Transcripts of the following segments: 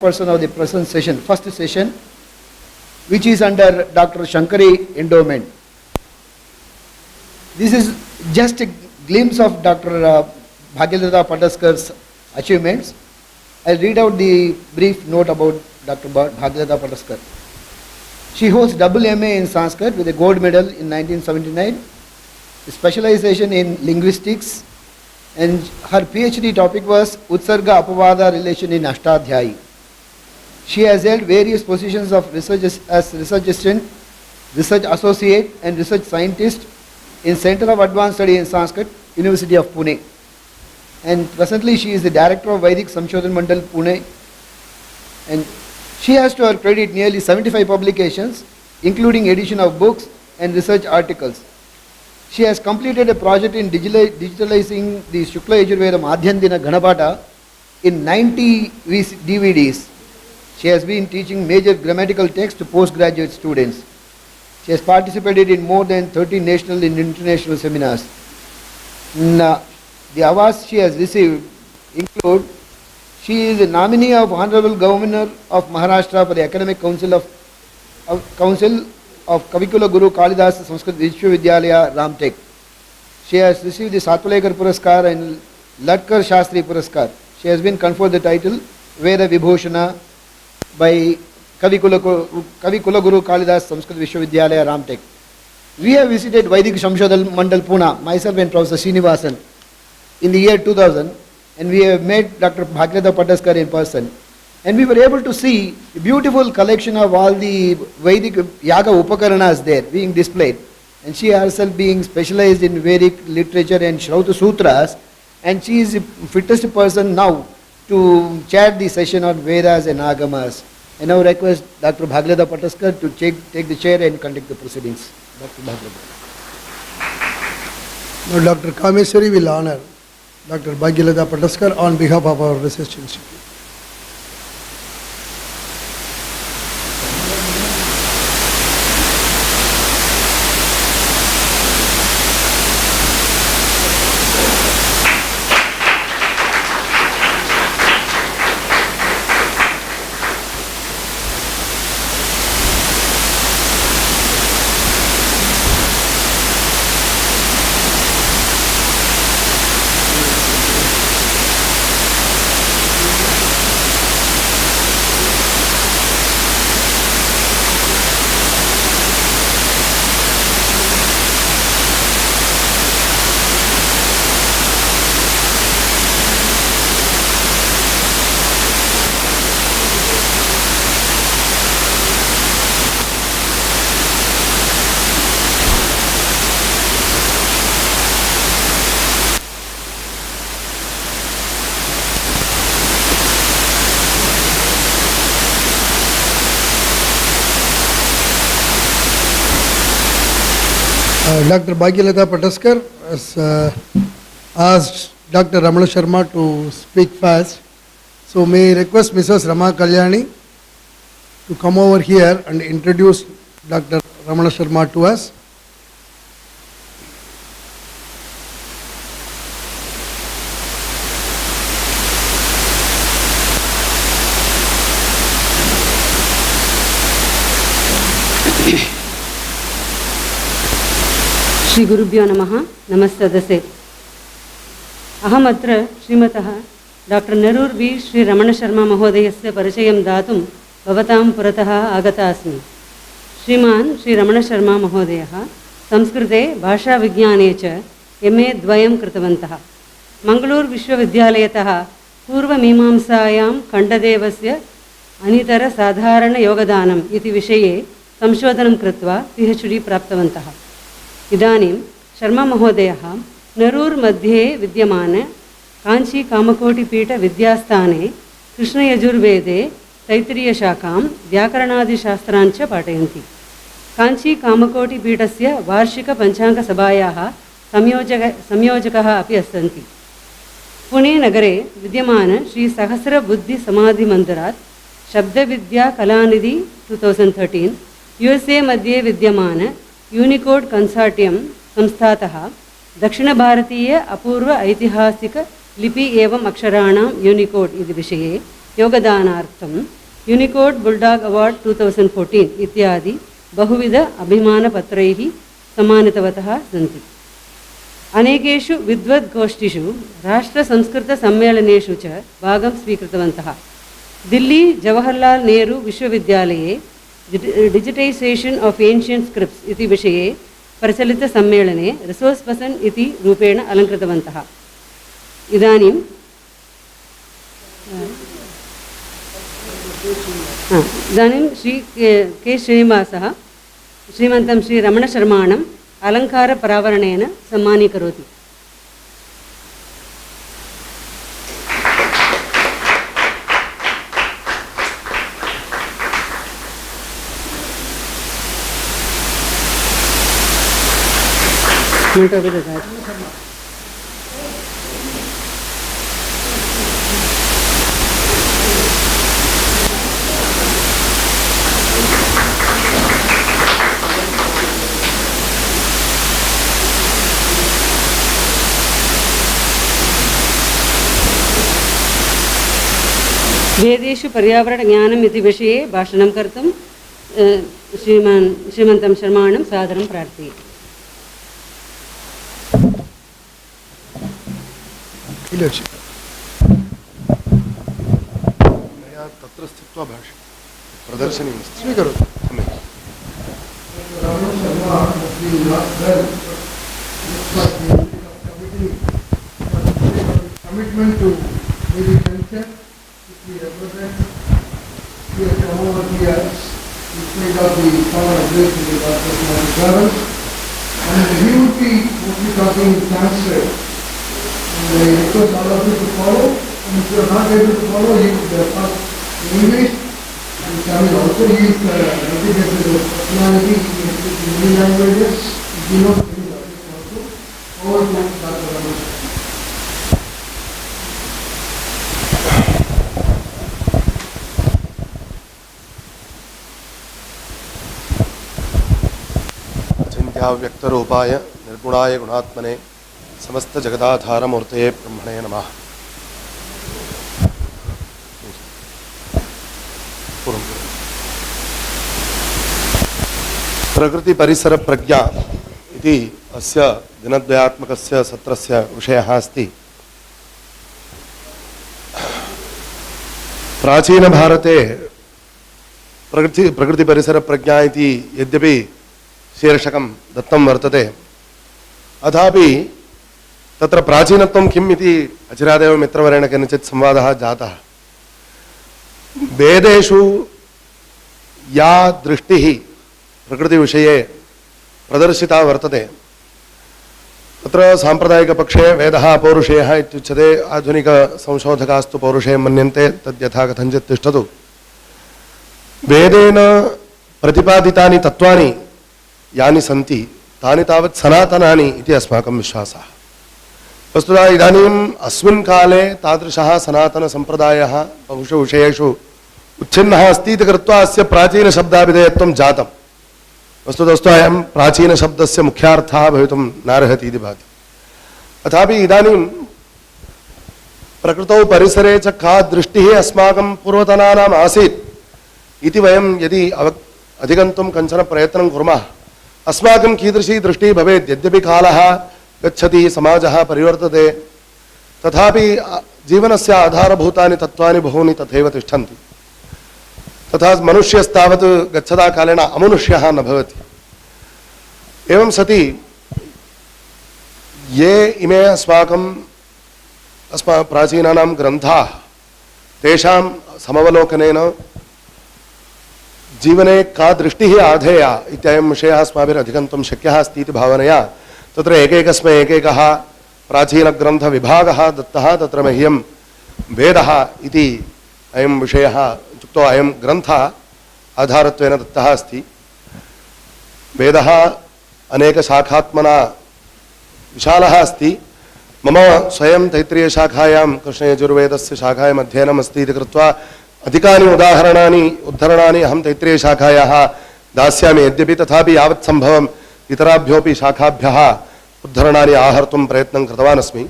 person of the present session, first session, which is under Dr. Shankari endowment. This is just a glimpse of Dr. Bhagyalata Pataskar's achievements. I'll read out the brief note about Dr. Bhagyalata Pataskar. She holds double MA in Sanskrit with a gold medal in 1979, specialization in linguistics, and her PhD topic was Utsarga Apavada relation in Ashtadhyayi. She has held various positions of research as research assistant, research associate and research scientist in Center of Advanced Study in Sanskrit, University of Pune. And presently she is the director of Vedic Samshodhan Mandal, Pune. And she has to her credit nearly 75 publications, including edition of books and research articles. She has completed a project in digitalizing the Shukla Yajurveda Madhyandina Ganapata in 90 DVDs. She has been teaching major grammatical texts to postgraduate students. She has participated in more than 30 national and international seminars. The awards she has received include: she is a nominee of Honorable Governor of Maharashtra for the Academic Council of Kavikula Guru Kalidas Sanskrit Vishwavidyalaya, Ramtek. She has received the Satpalekar Puraskar and Latkar Shastri Puraskar. She has been conferred the title Veda Vibhushana by Kavikula Guru Kalidas Sanskrit Vishwavidyalaya, Ramtek. We have visited Vedic Samshodhan Mandal, Pune, myself and Professor Srinivasan, in the year 2000, and we have met Dr. Bhagyalata Pataskar in person. And we were able to see a beautiful collection of all the Vedic Yaga Upakaranas there being displayed. And she herself being specialized in Vedic literature and Shrauta Sutras, and she is the fittest person now to chair the session on Vedas and Agamas. I now request Dr. Bhagyalata Pataskar to take the chair and conduct the proceedings. Dr. Bhagyalata. Now Dr. Kameswari will honor Dr. Bhagyalata Pataskar on behalf of our research institute. Dr. Bhagyalata Pataskar has asked Dr. Ramana Sharma to speak fast. So may I request Mrs. Rama Kalyani to come over here and introduce Dr. Ramana Sharma to us. Shri गुरुभ्यो नमः। नमस्तदसे। अहमत्र श्रीमतः doctor Nerur we Shri रमण शर्मा महोदयस्य परिचयं दातुं भवतां पुरतः आगता अस्मि। श्रीमान् श्री रमण शर्मा महोदयः संस्कृते भाषाविज्ञाने च MA द्वयं कृतवन्तः। मङ्गलूरु विश्वविद्यालयतः पूर्वमीमांसायां खण्डदेवस्य अनितरसाधारणयोगदानम् इति विषये संशोधनं कृत्वा PhD प्राप्तवन्तः। इदानीं शर्मा महोदयः नेरूर मध्ये विद्यमान कांची कामकोटिपीठ विद्यास्थाने कृष्णयजुर्वेदे तैत्तिरीयशाखां व्याकरणादिशास्त्रान् च पाठयन्ति। कांची कामकोटिपीठस्य वार्षिक पञ्चाङ्गसभायाः संयोजकः अपि अस्सन्ति। पुणे नगरे विद्यमान श्री सहस्र बुद्धि समाधि मन्दिरात् शब्दविद्या कलानिधि 2013, USA मध्ये विद्यमान यूनिकोड कंसार्टियम संस्थातः दक्षिण भारतीय अपूर्व ऐतिहासिक लिपि एवं अक्षराणां यूनिकोड इति विषये योगदानार्थं यूनिकोड बुल्डाग् अवार्ड 2014 इत्यादि बहुविध अभिमानपत्रैः सम्मानितवतः सन्ति। अनेकेषु विद्वद्गोष्ठिषु राष्ट्रसंस्कृतसम्मेलनेषु च भागं स्वीकृतवन्तः। दिल्ली जवाहरलाल नेहरू विश्वविद्यालये डिजिटैसेशन् आफ् एन्शियण्ट् स्क्रिप्ट्स् इति विषये प्रचलितसम्मेलने रिसोर्स् पर्सन् इति रूपेण अलङ्कृतवन्तः। इदानीं श्री के श्रीनिवासः श्रीमन्तं श्री रमणशर्माणम् अलङ्कारपरावरणेन सम्मानीकरोति। वेदेषु पर्यावरणज्ञानम् इति विषये भाषणं कर्तुं श्रीमन्तं शर्माणं सादरं प्रार्थये। तत्र स्थित्वा भाष्य प्रदर्शनीयं स्वीकरोतु। Commitment to very culture, which we represent. He has come over here, in spite of the power of grace in the Dr. Travels, and he would be mostly talking in Sanskrit. And I request all of you to follow, and if you are not able to follow, he would talk in English and Tamil also. He is educated personality, he can speak in many languages, he knows many languages also. Over to Dr. Ramesh. व्यक्तरूपाय निर्गुणाय गुणात्मने समस्त जगदाधारमूर्तये ब्रह्मणे नमः। प्रकृति परिसर प्रज्ञा इति अस्य दिनद्वयात्मकस्य सत्रस्य विषयः अस्ति। प्राचीन भारते प्रकृति परिसर प्रज्ञा इति यद्यपि शीर्षकं दत्तं वर्तते, अथापि तत्र प्राचीनत्वं किम् इति अचिरादेव मित्रवरेण केनचित् संवादः जातः। वेदेषु या दृष्टिः प्रकृतिविषये प्रदर्शिता वर्तते, तत्र साम्प्रदायिकपक्षे वेदः अपौरुषेयः इत्युच्यते। आधुनिकसंशोधकास्तु पौरुषेयं मन्यन्ते, तद्यथा कथञ्चित् तिष्ठतु। वेदेन प्रतिपादितानि तत्त्वानि यानि सन्ति तानि तावत् सनातनानि इति अस्माकं विश्वासः। वस्तुतः इदानीम् अस्मिन् काले तादृशः सनातनसम्प्रदायः बहुषु विषयेषु उच्छिन्नः अस्ति इति कृत्वा अस्य प्राचीनशब्दाभिधेयत्वं जातं। वस्तुतस्तु अयं प्राचीनशब्दस्य मुख्यार्थः भवितुं नार्हति इति भाति। तथापि इदानीं प्रकृतौ परिसरे च का दृष्टिः अस्माकं पूर्वतनानाम् आसीत् इति वयं यदि अधिगन्तुं कञ्चन प्रयत्नं कुर्मः, अस्माकं कीदृशी दृष्टिः भवेत्। यद्यपि कालः गच्छति, समाजः परिवर्तते, तथापि जीवनस्य आधारभूतानि तत्त्वानि बहूनि तथैव तिष्ठन्ति। तथा मनुष्यस्तावत् गच्छता कालेन अमनुष्यः न भवति। एवं सति ये इमे अस्माकं प्राचीनानां ग्रन्थाः, तेषां समवलोकनेन जीवने का दृष्टिः आधेया इत्ययं विषयः अस्माभिरधिगन्तुं शक्यः अस्ति इति भावनया तत्र एकैकस्मै एकैकः प्राचीनग्रन्थविभागः दत्तः। तत्र मह्यं वेदः इति अयं विषयः इत्युक्तौ अयं ग्रन्थः आधारत्वेन दत्तः अस्ति। वेदः अनेकशाखात्मना विशालः अस्ति। मम स्वयं तैत्तिरीयशाखायां कृष्णयजुर्वेदस्य शाखायाम् अध्ययनम् अस्ति इति कृत्वा अधिकानि उद्धरणानि अहं तैत्तिरीयशाखायाः दास्यामि। यद्यपि तथापि यावत् सम्भवम् इतराभ्योऽपि शाखाभ्यः उद्धरणानि आहर्तुं प्रयत्नं कृतवान् अस्मि।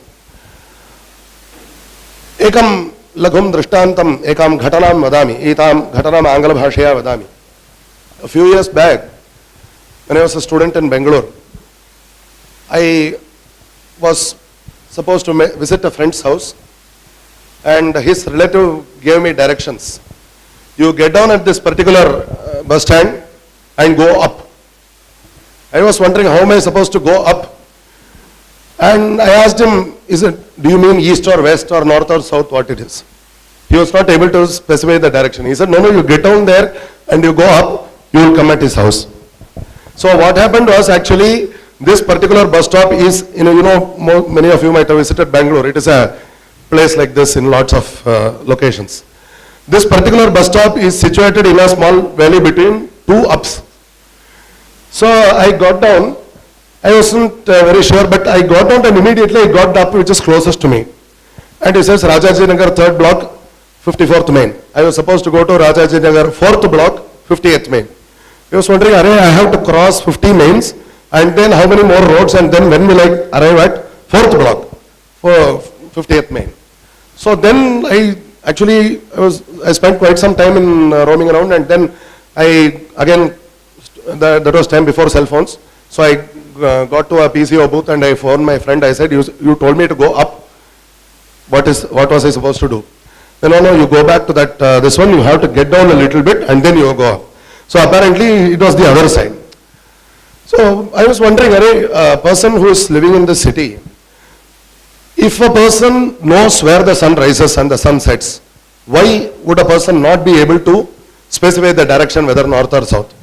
एकं लघुं दृष्टान्तम् एकां घटनां वदामि, एतां घटनाम् आङ्ग्लभाषया वदामि. A few years back, when I was a student in Bangalore, I was supposed to visit a friend's house, and his relative gave me directions. You get down at this particular bus stand and go up. I was wondering, how am I supposed to go up? And I asked him, do you mean east or west or north or south, what it is? He was not able to specify the direction. He said, no, you get down there and you go up, you will come at his house. So what happened was, actually, this particular bus stop is, many of you might have visited Bangalore. It is a place like this in lots of locations. This particular bus stop is situated in a small valley between two ups. So I got down. I wasn't very sure, but I got down and immediately I got the up which is closest to me. And it says Rajaji Nagar 3rd block, 54th main. I was supposed to go to Rajaji Nagar 4th block, 58th main. I was wondering, I have to cross 50 mains, and then how many more roads, and then when will I arrive at 4th block, for 50th main. So then I spent quite some time in roaming around, and then that was time before cell phones. So I got to a PCO booth and I phoned my friend. I said, you told me to go up. What was I supposed to do? No, you go back to that, this one, you have to get down a little bit and then you go up. So apparently it was the other side. So I was wondering, a person who is living in the city, if a person knows where the sun rises and the sun sets, why would a person not be able to specify the direction, whether north or south?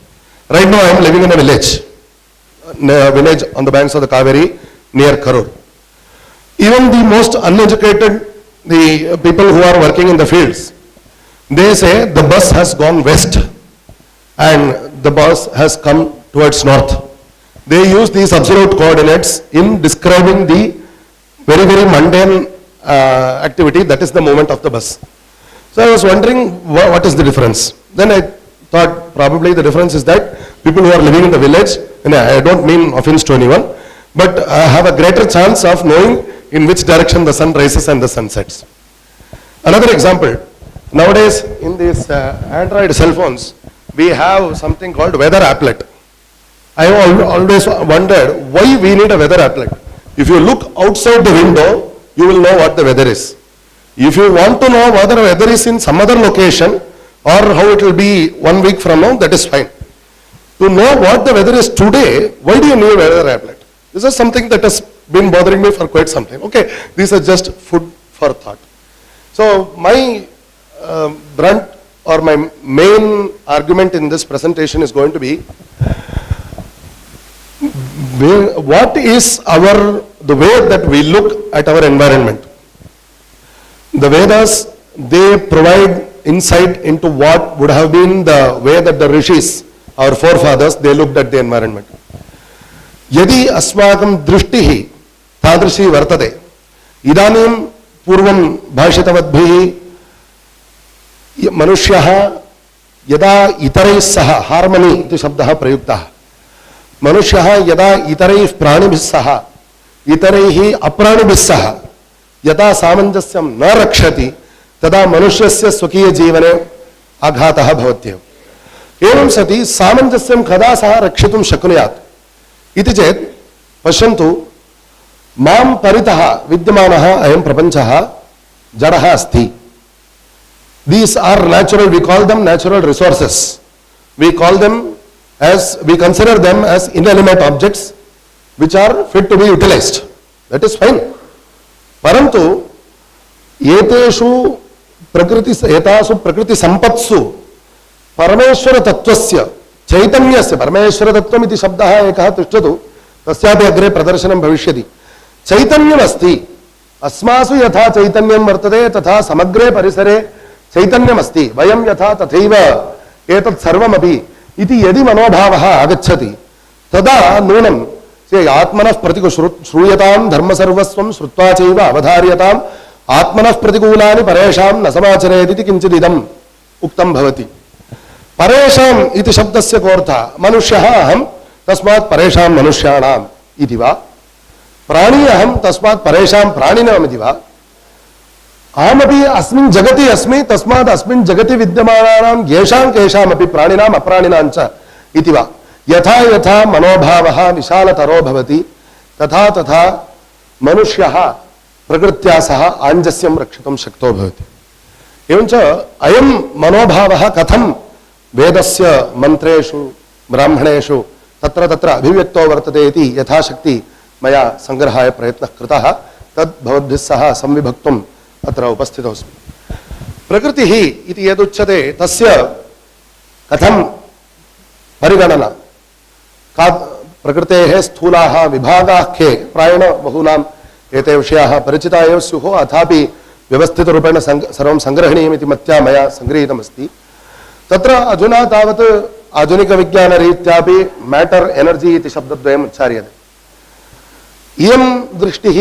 Right now I am living in a village on the banks of the Kaveri near Karur. Even the most uneducated, the people who are working in the fields, they say the bus has gone west and the bus has come towards north. They use these absolute coordinates in describing the very, very mundane activity, that is the movement of the bus. So I was wondering, what is the difference? Then I thought probably the difference is that people who are living in the village, and I don't mean offense to anyone, but have a greater chance of knowing in which direction the sun rises and the sun sets. Another example, nowadays in these Android cell phones, we have something called weather applet. I have always wondered why we need a weather applet. If you look outside the window, you will know what the weather is. If you want to know whether the weather is in some other location or how it will be 1 week from now, that is fine. To know what the weather is today, why do you need a weather applet? This is something that has been bothering me for quite some time. Okay, these are just food for thought. So my brunt or my main argument in this presentation is going to be, what is the way that we look at our environment. The Vedas, they provide insight into what would have been the way that the rishis, our forefathers, they looked at the environment. Yadi asmakam drishtihi tadrishi vartate. Idanim purvam bhashitavadbhihi manushyaha yada itarai saha, harmony iti shabdaha prayuktaha. Manushyaha yada itarai pranibhis saha, itaraihi apranibhis saha, yada samanjasyam na rakshati, tada manushasya swakiya jivane aghatah bhavatyev. एवं सति सामंजस्यं कदा सह रक्षितुं शक्नुयात् इति चेत् पश्यन्तु मां परितः विद्यमानः अयं प्रपञ्चः जडः अस्ति. These are natural, we call them natural resources. We consider them as inanimate objects which are fit to be utilized. That is fine. Parantu एतासु प्रकृति संपत्सु परमेश्वर तत्वस्य चैतन्यस्य, परमेश्वर तत्वम् इति शब्दः एकः तिष्ठतु, तस्यापि अग्रे प्रदर्शनं भविष्यति. चैतन्यमस्ति, अस्मासु यथा चैतन्यं वर्तते तथा समग्रे परिसरे चैतन्यमस्ति, वयं यथा तथैव एतत् सर्वमपि इति यदि मनोभावः आगच्छति तदा नूनं आत्मनः प्रतिकूल श्रूयतां धर्मसर्वस्वं श्रुत्वा चैव अवधार्यताम् आत्मनः प्रतिकूलानि परेषां न समाचरेत् इति किञ्चिदिदम् उक्तं भवति. परेषाम् इति शब्दस्य कोऽर्थः? मनुष्यः अहं तस्मात् परेषां मनुष्याणाम् इति वा, प्राणी अहं तस्मात् परेषां प्राणिनाम् इति वा, अहमपि अस्मिन् जगति अस्मि, तस्मात् अस्मिन् जगति विद्यमानानां येषां केषामपि प्राणिनाम् अप्राणिनां च इति वा। यथा यथा मनोभावः विशालतरो भवति तथा तथा मनुष्यः प्रकृत्या सह आञ्जस्यं रक्षितुं शक्तो भवति। एवञ्च अयं मनोभावः कथं वेदस्य मन्त्रेषु ब्राह्मणेषु तत्र तत्र अभिव्यक्तो वर्तते इति यथाशक्ति मया संग्रहाय प्रयत्नः कृतः। तद् भवद्भिः सह संविभक्तुम् अत्र उपस्थितोऽस्मि। प्रकृतिः इति यदुच्यते तस्य कथं परिगणना, का प्रकृतेः स्थूलाः विभागाः के, प्रायेण बहूनाम् एते विषयाः परिचिता एव स्युः, अथापि व्यवस्थितरूपेण सर्वं सङ्ग्रहणीयमिति मत्या मया सङ्गृहीतमस्ति। तत्र अधुना तावत् आधुनिकविज्ञानरीत्यापि मैटर एनर्जी इति शब्दद्वयम् उच्चार्यते। इयं दृष्टिः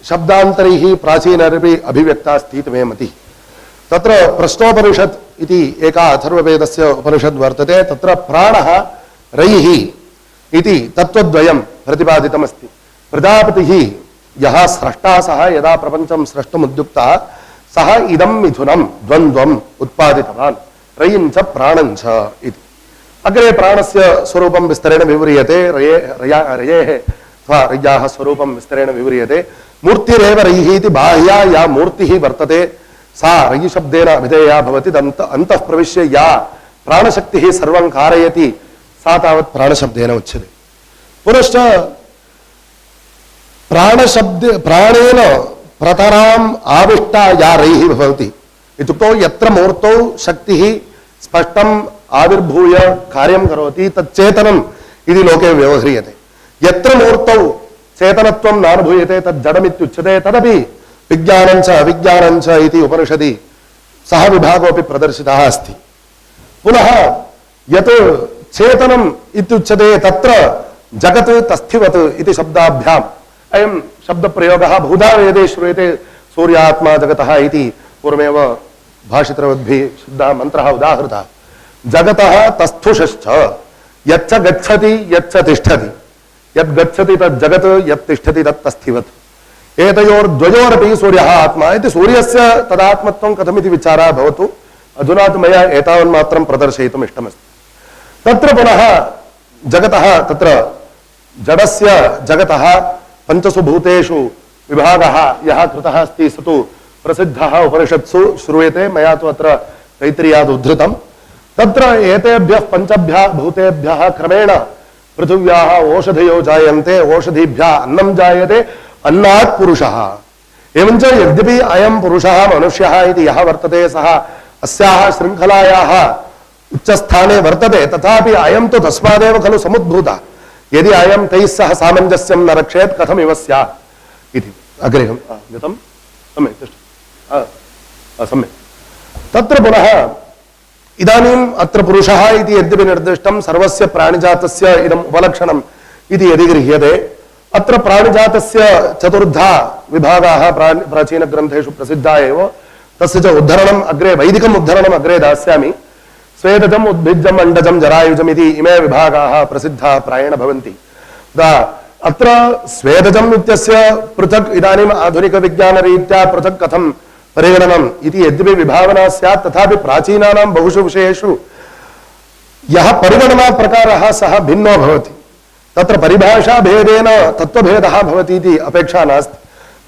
शब्दान्तरैः प्राचीनैरपि अभिव्यक्ता अस्ति इति मे मतिः। तत्र प्रश्नोपनिषत् इति एका अथर्ववेदस्य उपनिषद् वर्तते। तत्र प्राणः रैः इति तत्त्वद्वयं प्रतिपादितमस्ति। प्रजापतिः यः स्रष्टा सः यदा प्रपञ्चं स्रष्टुमुद्युक्तः सः इदं मिथुनं द्वन्द्वम् उत्पादितवान् रयिं च प्राणं च इति। अग्रे प्राणस्य स्वरूपं विस्तरेण विव्रियते, रयेः अथवा रय्याः स्वरूपं विस्तरेण विव्रियते। मूर्तिरेव रयिः इति बाह्या या मूर्तिः वर्तते सा रयिशब्देन अभिधेया भवति। अन्तः प्रविश्य या प्राणशक्तिः सर्वं कारयति सा तावत् प्राणशब्देन उच्यते। पुनश्च प्राणेन प्रतराम् आविष्टा या रयिः भवति इत्युक्तौ यत्र मूर्तौ शक्तिः स्पष्टम् आविर्भूय कार्यं करोति तच्चेतनम् इति लोके व्यवह्रियते। यत्र मूर्तौ चेतनत्वं नानुभूयते तद् जडमित्युच्यते। तदपि विज्ञानं च अविज्ञानं च इति उपनिषदि सः विभागोऽपि प्रदर्शितः अस्ति। पुनः यत् चेतनम् इत्युच्यते तत्र जगत् तस्थिवत् इति शब्दाभ्याम् अयं शब्दप्रयोगः बहुधा वेदे श्रूयते। सूर्यात्मा जगतः इति पूर्वमेव भाषितवद्भिः शब्दः मन्त्रः उदाहृतः। जगतः तस्थुषश्च यच्च गच्छति यच्च तिष्ठति, यद् गच्छति तद् जगत्, यत् तिष्ठति तत् तस्थिवत्। एतयोर्द्वयोरपि सूर्यः आत्मा इति। सूर्यस्य तदात्मत्वं कथमिति विचारः भवतु। अधुना तु मया एतावन्मात्रं प्रदर्शयितुम् इष्टमस्ति। तत्र पुनः जगतः, तत्र जडस्य जगतः पंचसु भूतेषु विभागः यः कृतः अस्ति स तु प्रसिद्धः उपनिषत्सु श्रूयते। मया तु अत्र तैत्तिरीयाद् उद्धृतं। तत्र एतेभ्यः पञ्चभ्यः भूतेभ्यः क्रमेण पृथिव्याः ओषधयो जायन्ते, ओषधीभ्यः अन्नं जायते, अन्नात् पुरुषः। एवञ्च यद्यपि अयं पुरुषः मनुष्यः इति यः वर्तते सः अस्याः शृङ्खलायाः उच्चस्थाने वर्तते, तथापि अयं तु तस्मादेव खलु समुद्भूतः। यदि अयं तैः सह सामञ्जस्यं न रक्षेत् कथमिव स्यात् इति। अग्रे गतं सम्यक् तिष्ठ सम्यक्। तत्र पुनः इदानीम् अत्र पुरुषः इति यद्यपि निर्दिष्टं सर्वस्य प्राणिजातस्य इदम् उपलक्षणम् इति यदि गृह्यते, अत्र प्राणिजातस्य चतुर्धा विभागाः प्राचीनग्रन्थेषु प्रसिद्धा एव। तस्य च उद्धरणम् अग्रे, वैदिकम् उद्धरणम् अग्रे दास्यामि। स्वेदजम् उद्भिज्जम् अण्डजम् जरायुजम् इति इमे विभागाः प्रसिद्धाः प्रायेण भवन्ति। अत्र स्वेदजम् इत्यस्य पृथक् इदानीम् आधुनिकविज्ञानरीत्या पृथक् कथं परिगणनम् इति यद्यपि विभावना स्यात्, तथापि प्राचीनानां बहुषु विषयेषु यः परिगणनाप्रकारः सः भिन्नो भवति। तत्र परिभाषाभेदेन तत्त्वभेदः भवति इति अपेक्षा नास्ति।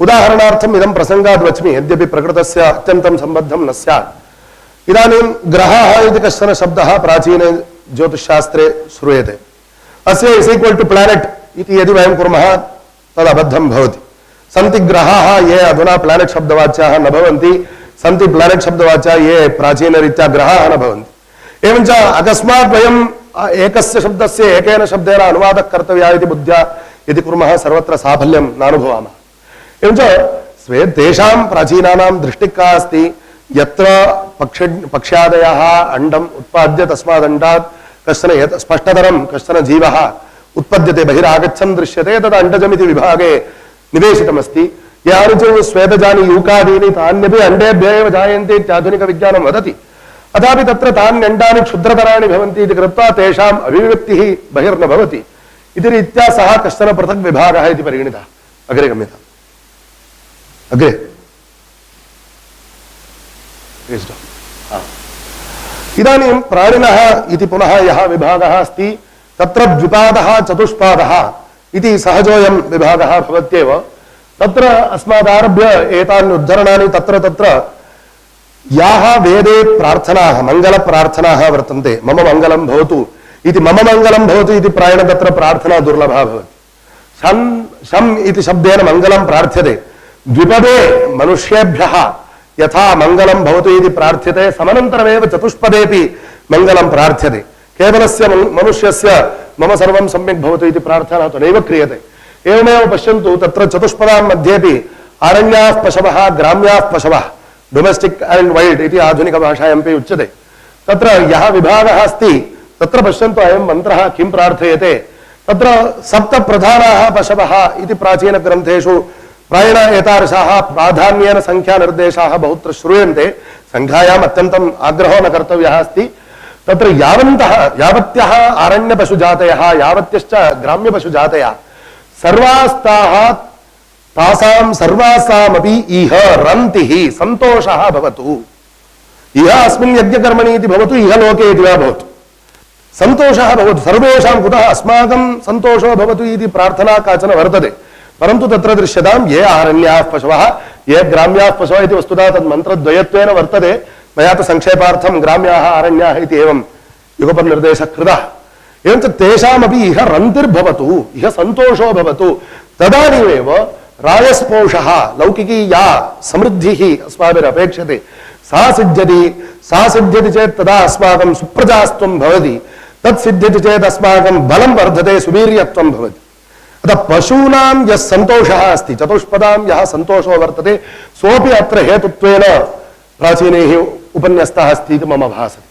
उदाहरणार्थम् इदं प्रसङ्गाद् वच्मि, यद्यपि प्रकृतस्य अत्यन्तं सम्बद्धं न स्यात्। इदानीं ग्रहः इति कश्चन शब्दः प्राचीने ज्योतिषशास्त्रे श्रूयते। अस्य इस् इक्वल् टु प्लानेट् इति यदि वयं कुर्मः तदबद्धं भवति। सन्ति ग्रहाः ये अधुना प्लानेट् शब्दवाच्याः न भवन्ति, सन्ति प्लानेट् शब्दवाच्याः ये प्राचीनरीत्या ग्रहाः न भवन्ति। एवञ्च अकस्मात् वयम् एकस्य शब्दस्य एकेन शब्देन अनुवादः कर्तव्यः इति बुद्ध्या यदि कुर्मः सर्वत्र साफल्यं नानुभवामः। एवञ्च तेषां प्राचीनानां दृष्टिः का अस्ति, यत्र पक्ष्यादयः अण्डम् उत्पाद्य तस्मादण्डात् कश्चन स्पष्टतरं कश्चन जीवः उत्पद्यते, बहिरागच्छन् दृश्यते, तद् अण्डजमिति विभागे निवेशितमस्ति। यानि च स्वेदजानि यूकादीनि तान्यपि अण्डेभ्यः एव जायन्ते इत्याधुनिकविज्ञानं वदति। अथापि तत्र तान्यण्डानि क्षुद्रतराणि भवन्ति इति कृत्वा तेषाम् अभिव्यक्तिः बहिर्न भवति इति रीत्या सः कश्चन पृथक् विभागः इति परिगणितः। अग्रे गम्यताम्। अग्रे इदानीं प्राणिनः इति पुनः यः विभागः अस्ति तत्र द्विपादः चतुष्पादः इति सहजोऽयं विभागः भवत्येव। तत्र अस्मादारभ्य एतानि उद्धरणानि तत्र तत्र याः वेदे प्रार्थनाः मङ्गलप्रार्थनाः वर्तन्ते, मम मङ्गलं भवतु इति, मम मङ्गलं भवतु इति प्रायेण तत्र प्रार्थना दुर्लभा भवति। शम् इति शब्देन मङ्गलं प्रार्थ्यते, द्विपदे मनुष्येभ्यः यथा मङ्गलं भवतु इति प्रार्थ्यते, समनन्तरमेव चतुष्पदेपि मङ्गलं प्रार्थ्यते। केवलस्य मनुष्यस्य मम सर्वं सम्यक् भवतु इति प्रार्थना तु नैव क्रियते। एवमेव पश्यन्तु, तत्र चतुष्पदां मध्येपि अरण्याः पशवः ग्राम्याः पशवः, डोमेस्टिक् एंड वाइल्ड इति आधुनिकभाषायामपि उच्यते। तत्र यः विभागः अस्ति तत्र पश्यन्तु, अयं मन्त्रः किं प्रार्थयते, तत्र सप्तप्रधानाः पशवः इति प्राचीनग्रन्थेषु प्रायेण एतादृशाः प्राधान्येन संख्यानिर्देशाः बहुत्र श्रूयन्ते। संख्यायाम् अत्यन्तम् आग्रहो न कर्तव्यः अस्ति। तत्र यावत्यः अरण्यपशुजातयः यावत्यश्च ग्राम्यपशुजातयः सर्वास्ताः तासां सर्वासामपि इह रन्तिः सन्तोषः भवतु। इह अस्मिन् यज्ञकर्मणि इति भवतु, इह लोके इति वा भवतु, सन्तोषः भवतु सर्वेषां। कुतः अस्माकं सन्तोषो भवतु इति प्रार्थना काचन वर्तते, परन्तु तत्र दृश्यतां ये आरण्याः पशवः ये ग्राम्याः पशवः इति वस्तुतः तद् मन्त्रद्वयत्वेन वर्तते। मया तु संक्षेपार्थं ग्राम्याः आरण्याः इति एवं युगपन्निर्देशः कृतः। एवञ्च तेषामपि इह रन्तिर्भवतु, इह सन्तोषो भवतु। तदानीमेव राजस्पोषः लौकिकी या समृद्धिः अस्माभिरपेक्षते सा सिद्ध्यति चेत् तदा अस्माकं सुप्रजास्त्वं भवति, तत् सिद्ध्यति चेत् अस्माकं बलं वर्धते, सुवीर्यत्वं भवति। अतः पशूनां यः सन्तोषः अस्ति, चतुष्पदां यः सन्तोषो वर्तते, सोऽपि अत्र हेतुत्वेन प्राचीनैः उपन्यस्तः अस्ति इति मम भासते।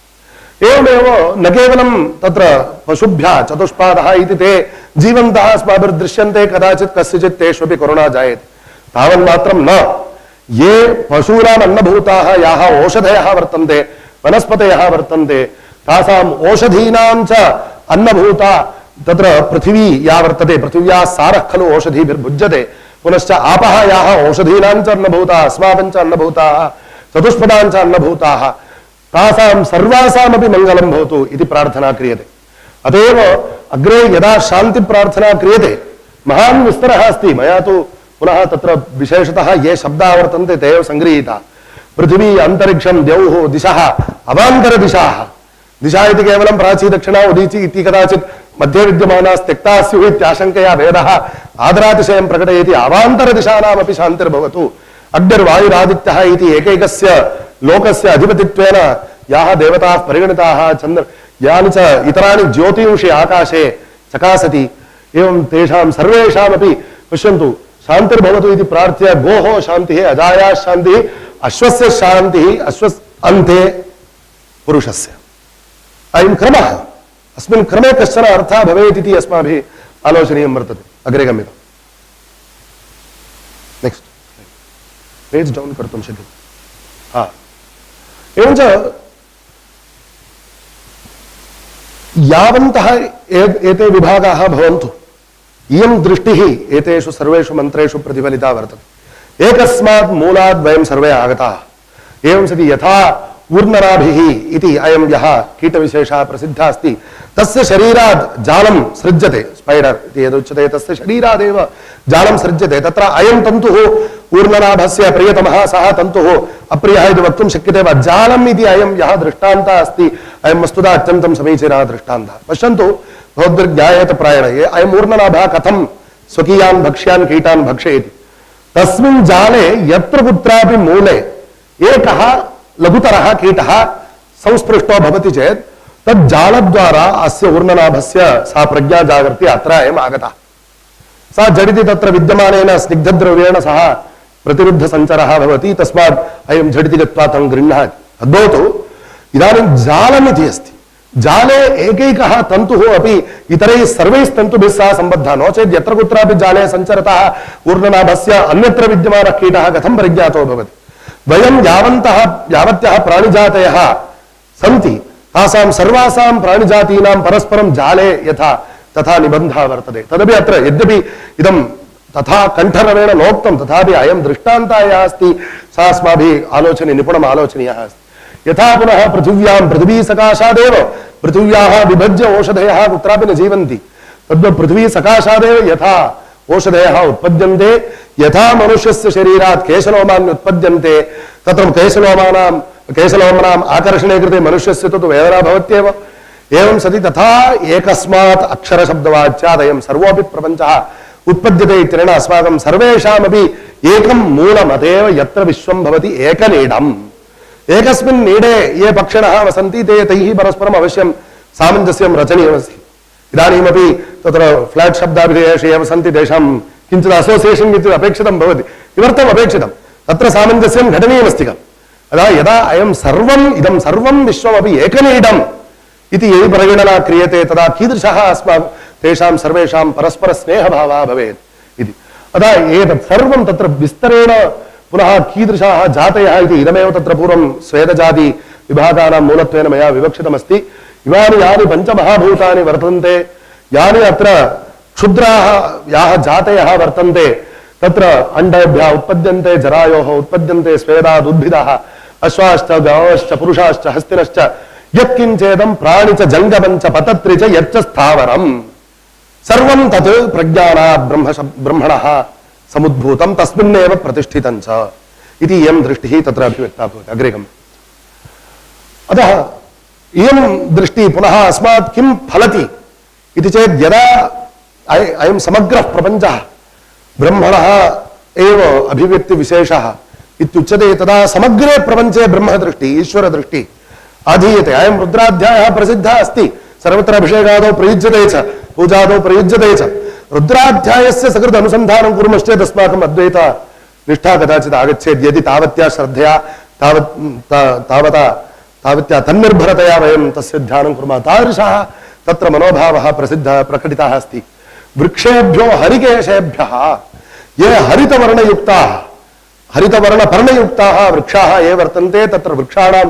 एवमेव न केवलं तत्र पशुभ्यः चतुष्पादः इति ते जीवन्तः अस्माभिर्दृश्यन्ते, कदाचित् कस्यचित् तेष्वपि करुणा जायते, तावन्मात्रं न। ये पशूनाम् अन्नभूताः याः ओषधयः वर्तन्ते, वनस्पतयः वर्तन्ते, तासाम् ओषधीनां च अन्नभूता तत्र पृथिवी या वर्तते, पृथिव्याः सारः खलु ओषधीभिर्भुज्यते। पुनश्च आपः याः ओषधीनां च अन्नभूताः अस्माकं च अन्नभूताः, चतुष्पदां च अन्नभूताः, तासां सर्वासामपि मङ्गलं भवतु इति प्रार्थना क्रियते। अत एव अग्रे यदा शान्तिप्रार्थना क्रियते, महान् विस्तरः अस्ति। मया तु पुनः तत्र विशेषतः ये शब्दाः वर्तन्ते ते एव सङ्गृहीताः। पृथिवी अन्तरिक्षं द्यौः दिशः अवान्तरदिशाः। दिशा इति केवलं प्राची दक्षिणा उदीची इति कदाचित् मध्ये विद्यमानाः त्यक्ताः स्युः इत्याशङ्कया भेदः आदरातिशयं प्रकटयति। अवान्तरदिशानामपि शान्तिर्भवतु। अग्निर्वायुरादित्यः इति एकैकस्य लोकस्य अधिपतित्वेन याः देवताः परिगणिताः, चन्द्र यानि च इतराणि ज्योतिंषि आकाशे चकासति, एवं तेषां सर्वेषामपि पश्यन्तु शान्तिर्भवतु इति प्रार्थ्य गोः शान्तिः, अजायाः शान्तिः, अश्वस्य शान्तिः, अश्वस्य अन्ते पुरुषस्य। अयं क्रमः, अस्मिन् क्रमे कश्चन अर्थः भवेत् इति अस्माभिः आलोचनीयं वर्तते। अग्रे गम्यताम्। नेक्स्ट् पेज् डौन् कर्तुं शक्यते। एवञ्च यावन्तः एते विभागाः भवन्तु, इयं दृष्टिः एतेषु सर्वेषु मन्त्रेषु प्रतिफलिता वर्तते। एकस्मात् मूलात् वयं सर्वे आगताः। एवं सति यथा ऊर्णराभिः इति अयं यः कीटविशेषः प्रसिद्धः अस्ति, तस्य शरीरात् जालं सृज्यते, स्पैडर् इति यदुच्यते, तस्य शरीरादेव जालं सृज्यते। तत्र अयं तन्तुः ऊर्णनाभस्य प्रियतमः, सः तन्तुः अप्रियः इति वक्तुं शक्यते वा? जालम् इति अयं यः दृष्टान्तः अस्ति, अयं वस्तुतः अत्यन्तं समीचीनः दृष्टान्तः। पश्यन्तु, भवद्भिर्ज्ञायेत प्रायेण अयम् ऊर्णनाभः कथं स्वकीयान् भक्ष्यान् कीटान् भक्षयति। तस्मिन् जाले यत्र कुत्रापि मूले एकः लघुतरः कीटः संस्पृष्टो भवति चेत् तद् जालद्वारा अस्य ऊर्णनाभस्य सा प्रज्ञा जागर्ति, अत्र अयम् आगतः। सा झटिति तत्र विद्यमानेन स्निग्धद्रव्येण सह प्रतिरुद्धसञ्चरः भवति, तस्मात् अयं झटिति गत्वा तं गृह्णाति। तद्भवतु, इदानीं जालमिति अस्ति, जाले एकैकः तन्तुः अपि इतरैः सर्वैः तन्तुभिः सह सम्बद्धः। नो चेत् यत्र कुत्रापि जाले सञ्चरतः ऊर्णनाभस्य अन्यत्र विद्यमानः कीटः कथं परिज्ञातो भवति? वयं यावत्यः प्राणिजातयः सन्ति, तासां सर्वासां प्राणिजातीनां परस्परं जाले यथा तथा निबन्धः वर्तते। तदपि अत्र यद्यपि इदं तथा कण्ठरवेण नोक्तं, तथापि अयं दृष्टान्तः यः अस्ति सः अस्माभिः निपुणम् आलोचनीयः अस्ति। यथा पुनः पृथिव्यां पृथिवी सकाशादेव पृथिव्याः विभज्य ओषधयः कुत्रापि न जीवन्ति तद्वत् पृथिवी सकाशादेव यथा ओषधयः उत्पद्यन्ते यथा मनुष्यस्य शरीरात् केशलोमान् उत्पद्यन्ते तत्र केशलोमानाम् आकर्षणे कृते मनुष्यस्य तु वेदना भवत्येव एवं सति तथा एकस्मात् अक्षरशब्दवाच्यादयं सर्वोऽपि प्रपञ्चः उत्पद्यते इत्यनेन अस्माकं सर्वेषामपि एकं मूलमदेव यत्र विश्वं भवति एकनीडम् एकस्मिन् नीडे ये पक्षिणः वसन्ति ते तैः परस्परम् अवश्यं सामञ्जस्यं रचनीयमस्ति इदानीमपि तत्र फ्लाट् शब्दाभिधेयेषु ये वसन्ति तेषां किञ्चित् असोसियेशन् किञ्चित् अपेक्षितं भवति किमर्थम् अपेक्षितं तत्र सामञ्जस्यं घटनीयमस्ति खलु अतः यदा अयं सर्वम् इदं सर्वं विश्वमपि एकनीडम् इति यदि परिगणना क्रियते तदा कीदृशः अस्माकं तेषां सर्वेषां परस्परस्नेहभावः भवेत् इति अतः एतत् सर्वं तत्र विस्तरेण पुनः कीदृशाः जातयः इति इदमेव तत्र पूर्वं स्वेदजाति विभागानां मूलत्वेन मया विवक्षितमस्ति इमानि यानि पञ्चमहाभूतानि वर्तन्ते यानि अत्र क्षुद्राः याः जातयः वर्तन्ते तत्र अण्डेभ्यः उत्पद्यन्ते जरायोः उत्पद्यन्ते स्वेदाद् उद्भिदः अश्वाश्च गावश्च पुरुषाश्च हस्तिनश्च यत्किञ्चेदं प्राणि च जङ्गमं च पतत्रि च यच्च स्थावरम् सर्वं तत् प्रज्ञानात् ब्रह्मणः समुद्भूतं तस्मिन्नेव प्रतिष्ठितं च इति इयं दृष्टिः तत्र अभिव्यक्ता भवति अग्रे गम्यते अतः इयं दृष्टिः पुनः अस्मात् किं फलति इति चेत् यदा अयं समग्रः प्रपञ्चः ब्रह्मणः एव अभिव्यक्तिविशेषः इत्युच्यते तदा समग्रे प्रपञ्चे ब्रह्मदृष्टिः ईश्वरदृष्टिः आधीयते अयं रुद्राध्यायः प्रसिद्धः अस्ति सर्वत्र अभिषेकादौ प्रयुज्यते च पूजादौ प्रयुज्यते च रुद्राध्यायस्य सकृत् अनुसन्धानं कुर्मश्चेत् अस्माकम् अद्वैत निष्ठा कदाचित् आगच्छेत् यदि तावत्या श्रद्धया तावत्या तन्निर्भरतया वयं तस्य ध्यानं कुर्मः तादृशः तत्र मनोभावः प्रसिद्धः प्रकटितः अस्ति वृक्षेभ्यो हरिकेशेभ्यः ये हरितवर्णयुक्ताः हरितवर्णपर्णयुक्ताः वृक्षाः ये वर्तन्ते तत्र वृक्षाणां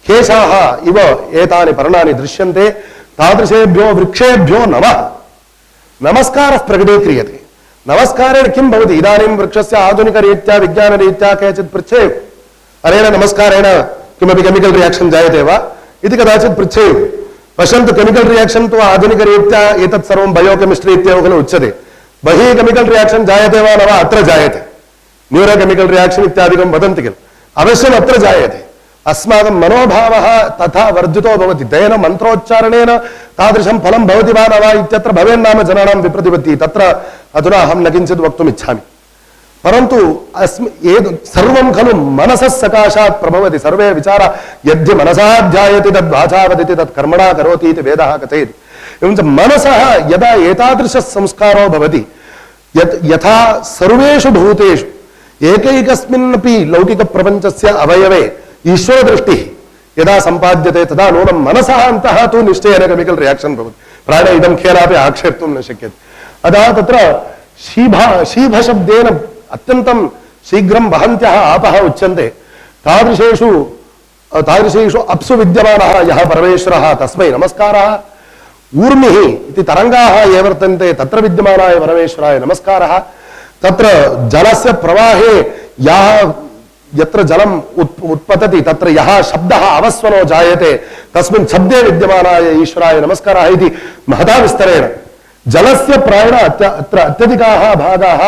केशाः इव एतानि पर्णानि दृश्यन्ते तादृशेभ्यो वृक्षेभ्यो नमः नमस्कारः प्रकटीक्रियते नमस्कारेण किं भवति इदानीं वृक्षस्य आधुनिकरीत्या विज्ञानरीत्या केचित् पृच्छेयुः अनेन नमस्कारेण किमपि केमिकल् रियाक्षन् जायते वा इति कदाचित् पृच्छेयुः पश्यन्तु केमिकल् रियाक्षन् तु आधुनिकरीत्या एतत् सर्वं बयोकेमिस्ट्रि इत्येव खलु उच्यते बहिः केमिकल् रियाक्षन् जायते वा न वा अत्र जायते न्यूरोकेमिकल् रियाक्षन् इत्यादिकं वदन्ति किल अवश्यम् अत्र जायते अस्माकं मनोभावः तथा वर्धितो भवति तेन मन्त्रोच्चारणेन तादृशं फलं भवति वा न वा इत्यत्र भवेन्नाम जनानां विप्रतिपत्तिः तत्र अधुना अहं न किञ्चित् वक्तुम् इच्छामि परन्तु सर्वं खलु मनसः सकाशात् प्रभवति सर्वे विचारा यद्धि मनसा ध्यायति तद् वाचा वदति तत् कर्मणा करोति इति वेदः कथयति एवञ्च मनसः यदा एतादृशः संस्कारो भवति यथा सर्वेषु भूतेषु एकैकस्मिन्नपि लौकिकप्रपञ्चस्य अवयवे ईश्वरदृष्टिः यदा सम्पाद्यते तदा नूनं मनसः अन्तः तु निश्चयेन केमिकल् रियाक्षन् भवति प्राणे इदं केनापि आक्षेप्तुं न शक्यते अतः तत्र शीभशब्देन अत्यन्तं शीघ्रं वहन्त्यः आपः उच्यन्ते तादृशेषु अप्सु विद्यमानः यः परमेश्वरः तस्मै नमस्कारः ऊर्मिः इति तरङ्गाः ये वर्तन्ते तत्र विद्यमानाय परमेश्वराय नमस्कारः तत्र जलस्य प्रवाहे यत्र जलम् उत्पतति तत्र यः शब्दः अवस्वनो जायते तस्मिन् शब्दे विद्यमानाय ईश्वराय नमस्कारः इति महता विस्तरेण जलस्य प्रायेण अत्र अत्यधिकाः भागाः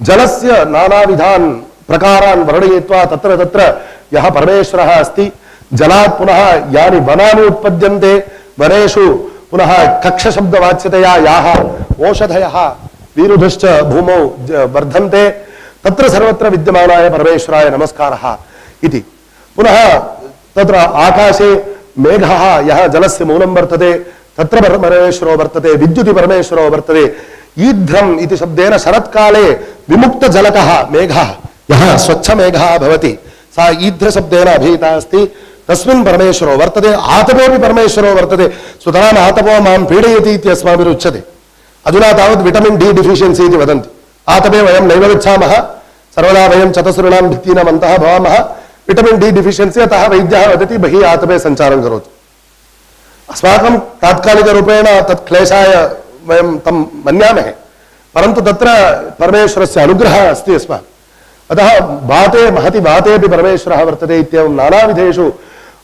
जलस्य नानाविधान् प्रकारान् वर्णयित्वा तत्र तत्र यः परमेश्वरः अस्ति जलात् पुनः यानि वनानि उत्पद्यन्ते वनेषु पुनः कक्षशब्दवाच्यतया याः ओषधयः विरुधश्च भूमौ वर्धन्ते तत्र सर्वत्र विद्यमानाय परमेश्वराय नमस्कारः इति पुनः तत्र आकाशे मेघः यः जलस्य मूलं वर्तते तत्र परमेश्वरो वर्तते विद्युति परमेश्वरो वर्तते ईध्रम् इति शब्देन शरत्काले विमुक्तजलकः मेघः यः स्वच्छमेघः भवति सा ईध्रशब्देन अभिहिता अस्ति तस्मिन् परमेश्वरो वर्तते आतपोऽपि परमेश्वरो वर्तते सुतराम् आतपो मां पीडयति इति अस्माभिरुच्यते अधुना तावत् विटमिन् डी डिफिशियन्सि इति वदन्ति आतपे वयं नैव गच्छामः सर्वदा वयं चतसॄणां भित्तीनाम् अन्तः भवामः विटमिन् डी डिफिशियन्सि अतः वैद्यः वदति बहिः आतपे सञ्चारं करोतु अस्माकं तात्कालिकरूपेण तत् क्लेशाय वयं तं मन्यामहे परन्तु तत्र परमेश्वरस्य अनुग्रहः अस्ति अस्माकम् अतः वाते महति वातेऽपि परमेश्वरः वर्तते इत्येवं नानाविधेषु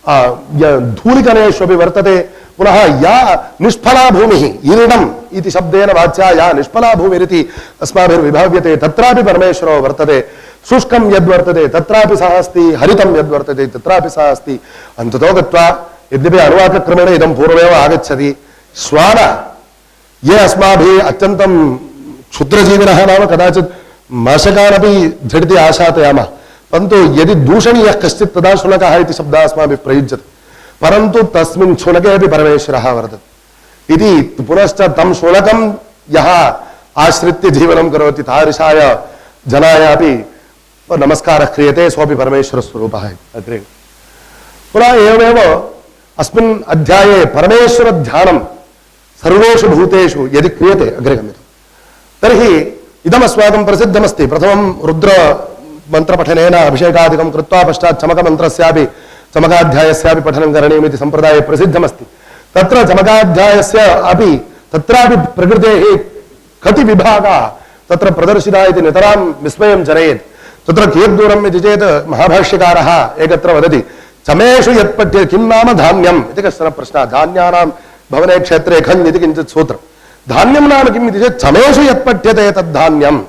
धूलिकणेष्वपि वर्तते पुनः या निष्फला भूमिः ईरिणम् इति शब्देन वाच्या या निष्फला भूमिरिति अस्माभिर्विभाव्यते तत्रापि परमेश्वरो वर्तते शुष्कं यद्वर्तते तत्रापि सः अस्ति हरितं यद्वर्तते तत्रापि सः अस्ति अन्ततो गत्वा यद्यपि अनुवाकक्रमेण इदं पूर्वमेव आगच्छति श्वान ये अस्माभिः अत्यन्तं क्षुद्रजीविनः नाम कदाचित् मशकानपि झटिति आशातयामः परन्तु यदि दूषणीयः कश्चित् तदा शुनकः इति शब्दः अस्माभिः प्रयुज्यते परन्तु तस्मिन् शुनके अपि परमेश्वरः वर्तते इति पुनश्च तं शुनकं यः आश्रित्य जीवनं करोति तादृशाय जनाय अपि नमस्कारः क्रियते सोऽपि परमेश्वरस्वरूपः अग्रे पुनः एवमेव अस्मिन् अध्याये परमेश्वरध्यानं सर्वेषु भूतेषु यदि क्रियते अग्रे गम्यते तर्हि इदमस्माकं प्रसिद्धमस्ति प्रथमं रुद्र मन्त्रपठनेन अभिषेकादिकं कृत्वा पश्चात् चमकमन्त्रस्यापि चमकाध्यायस्यापि पठनं करणीयमिति सम्प्रदाये प्रसिद्धमस्ति तत्र चमकाध्यायस्य अपि तत्रापि प्रकृतेः कति विभागाः तत्र प्रदर्शिताः इति नितरां विस्मयं जनयेत् तत्र कियद्दूरम् इति चेत् महाभाष्यकारः एकत्र वदति चमेषु यत्पठ्यते किं नाम धान्यम् इति कश्चन प्रश्नः धान्यानां भवने क्षेत्रे खञ् इति किञ्चित् सूत्रं धान्यं नाम किम् इति चेत् चमेषु यत्पठ्यते तद्धान्यम्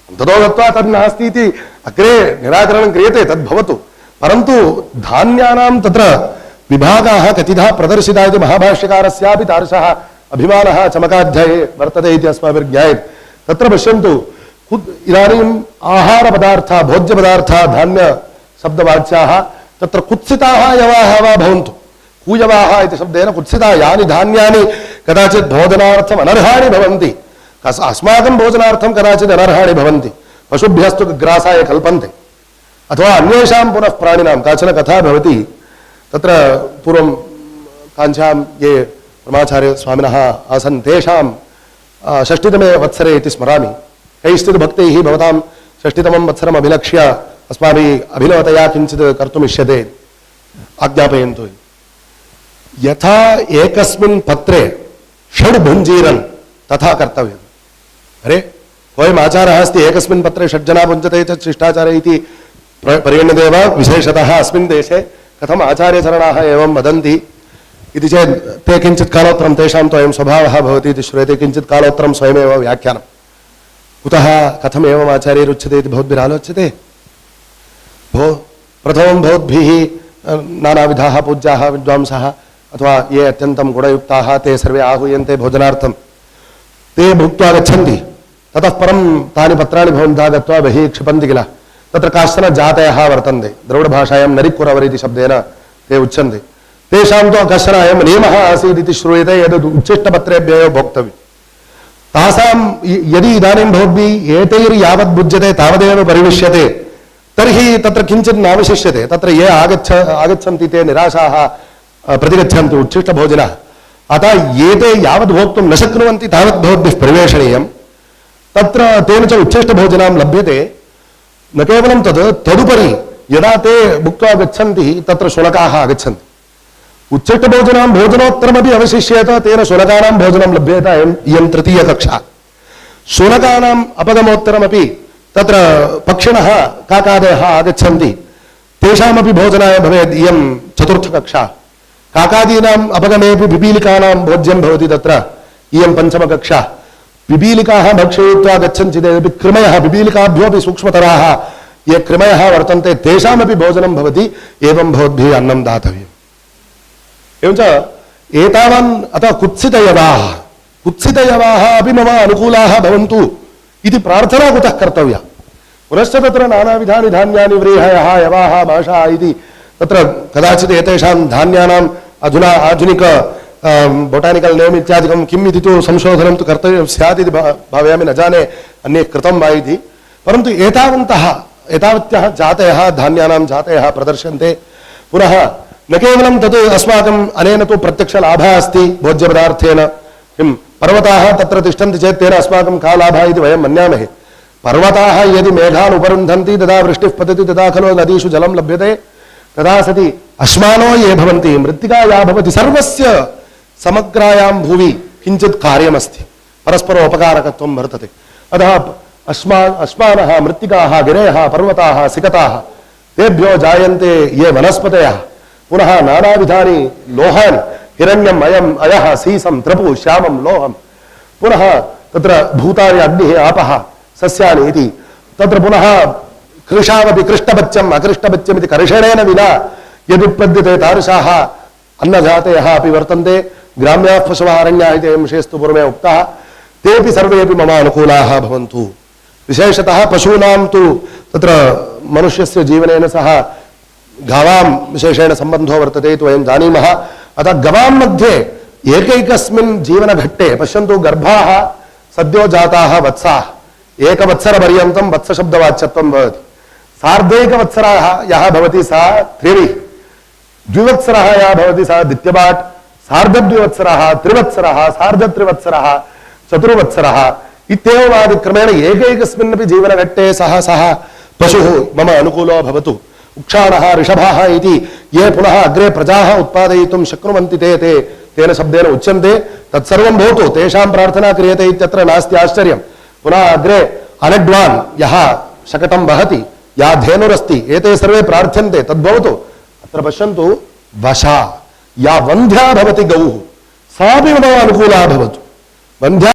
ततो गत्वा तन्नास्ति इति अग्रे निराकरणं क्रियते तद्भवतु परन्तु धान्यानां तत्र विभागाः कतिधा प्रदर्शिता इति महाभाष्यकारस्यापि तादृशः अभिमानः चमकाध्याये वर्तते इति अस्माभिर्ज्ञायते तत्र पश्यन्तु इदानीम् आहारपदार्थाः भोज्यपदार्थाः धान्यशब्दवाच्याः तत्र कुत्सिताः यवाः वा भवन्तु कूयवाः इति शब्देन कुत्सिताः यानि धान्यानि कदाचित् भोजनार्थम् अनर्हाणि भवन्ति अस्माकं भोजनार्थं कदाचित् अनर्हाणि भवन्ति पशुभ्यस्तु ग्रासाय कल्पन्ते अथवा अन्येषां पुनः प्राणिनां काचन कथा भवति तत्र पूर्वं काञ्चां ये परमाचार्यस्वामिनः आसन् तेषां षष्टितमे वत्सरे इति स्मरामि कैश्चित् भक्तैः भवतां षष्टितमं वत्सरम् अभिलक्ष्य अस्माभिः अभिनवतया किञ्चित् कर्तुमिष्यते आज्ञापयन्तु यथा एकस्मिन् पत्रे षड् भुञ्जीरन् तथा कर्तव्यम् अरे कोऽयम् आचारः अस्ति एकस्मिन् पत्रे षड्जना भुञ्जते चेत् शिष्टाचारः इति परिगण्यते वा विशेषतः अस्मिन् देशे कथम् आचार्यचरणाः एवं वदन्ति इति चेत् ते किञ्चित् कालोत्तरं तेषां तु अयं स्वभावः भवति इति श्रूयते किञ्चित् कालोत्तरं स्वयमेव व्याख्यानं कुतः कथम् एवम् आचार्यैरुच्यते इति भवद्भिरालोच्यते भो प्रथमं भवद्भिः नानाविधाः पूज्याः विद्वांसः अथवा ये अत्यन्तं गुणयुक्ताः ते सर्वे आहूयन्ते भोजनार्थं ते भुक्त्वा गच्छन्ति ततः परं तानि पत्राणि भवन्तः गत्वा बहिः क्षिपन्ति किल तत्र काश्चन जातयः वर्तन्ते द्रविडभाषायां नरिकुरवर् इति शब्देन ते उच्यन्ते तेषां तु कश्चन अयं नियमः आसीत् इति श्रूयते यद् उच्छिष्टपत्रेभ्यः एव भोक्तव्यं तासां यदि इदानीं भवद्भिः एतैर्यावत् भुज्यते तावदेव परिविश्यते तर्हि तत्र किञ्चित् नावशिष्यते तत्र ये आगच्छन्ति ते निराशाः प्रतिगच्छन्ति उच्छिष्टभोजनः अतः एते यावद् भोक्तुं न शक्नुवन्ति तावत् भवद्भिः परिवेषणीयं तत्र तेन च उच्छिष्टभोजनं लभ्यते न केवलं तदुपरि यदा ते भुक्त्वा गच्छन्ति तत्र शुनकाः आगच्छन्ति उच्छिष्टभोजनं भोजनोत्तरमपि अवशिष्येत तेन शुनकानां भोजनं लभ्येत इयं तृतीयकक्षा शुनकानाम् अपगमोत्तरमपि तत्र पक्षिणः काकादयः आगच्छन्ति तेषामपि भोजनाय भवेत् इयं चतुर्थकक्षा काकादीनाम् अपगमेपि पिपीलिकानां भोज्यं भवति तत्र इयं पञ्चमकक्षा पिपीलिकाः भक्षयित्वा गच्छन्ति चेदपि कृमयः पिपीलिकाभ्योऽपि सूक्ष्मतराः ये कृमयः वर्तन्ते तेषामपि भोजनं भवति एवं भवद्भिः अन्नं दातव्यम् एवञ्च एतावान् अतः कुत्सितयवाः अपि मम अनुकूलाः भवन्तु इति प्रार्थना कुतः कर्तव्या पुनश्च तत्र नानाविधानि धान्यानि व्रीहयः यवाः माषाः इति तत्र कदाचित् एतेषां धान्यानाम् अधुना आधुनिक बोटानिकल नेम इत्यादिकं किम् इति तु संशोधनं तु कर्तव्यं स्यात् इति भावयामि न जाने अन्ये कृतं वा इति परन्तु एतावत्यः जातयः धान्यानां जातयः प्रदर्श्यन्ते पुनः न केवलं तत् अस्माकम् अनेन तु प्रत्यक्षलाभः अस्ति भोज्यपदार्थेन किं पर्वताः तत्र तिष्ठन्ति चेत् तेन अस्माकं का लाभः इति वयं मन्यामहे पर्वताः यदि मेघान् उपरुन्धन्ति तदा वृष्टिः पतति तदा खलु नदीषु जलं लभ्यते तदा सति अश्मानो ये भवन्ति मृत्तिका या भवति सर्वस्य समग्रायां भुवि किञ्चित् कार्यमस्ति परस्परोपकारकत्वं वर्तते अतः अश्मानः मृत्तिकाः गिरयः पर्वताः सिकताः तेभ्यो जायन्ते ये वनस्पतयः पुनः नानाविधानि लोहानि हिरण्यम् अयम् अयः सीसं त्रपु श्यामं लोहं पुनः तत्र भूतानि अग्निः आपः सस्यानि इति तत्र पुनः कृशावपि कृष्टबच्चम् अकृष्टबच्चम् इति कर्षणेन विना यदुत्पद्यते तादृशाः अन्नजातयः अपि वर्तन्ते ग्राम्याः पशवः अरण्याः इति अयं विषयस्तु पूर्वमे उक्तः तेऽपि सर्वेपि मम अनुकूलाः भवन्तु विशेषतः पशूनां तु तत्र मनुष्यस्य जीवनेन सह गावां विशेषेण सम्बन्धो वर्तते इति वयं जानीमः अतः गवां मध्ये एकैकस्मिन् जीवनघट्टे पश्यन्तु गर्भाः सद्यो जाताः वत्साः एकवत्सरपर्यन्तं वत्सशब्दवाच्यत्वं भवति सार्धैकवत्सराः यः भवति सा त्रिविः द्विवत्सरः यः भवति सा द्वितीयपाट् सार्धद्विवत्सरः त्रिवत्सरः सार्धत्रिवत्सरः चतुर्वत्सरः इत्येवमादिक्रमेण एकैकस्मिन्नपि जीवनघट्टे सः पशुः मम अनुकूलो भवतु उक्षाणः ऋषभाः इति ये पुनः अग्रे प्रजाः उत्पादयितुं शक्नुवन्ति ते तेन शब्देन उच्यन्ते तत्सर्वं भवतु तेषां प्रार्थना क्रियते इत्यत्र नास्ति आश्चर्यं पुनः अग्रे अनड्वान् यः शकटं वहति या धेनुरस्ति एते सर्वे प्रार्थ्यन्ते तद्भवतु अत्र पश्यन्तु वशा या वन्ध्या भवति गौः सापि मम अनुकूला भवतु वन्ध्या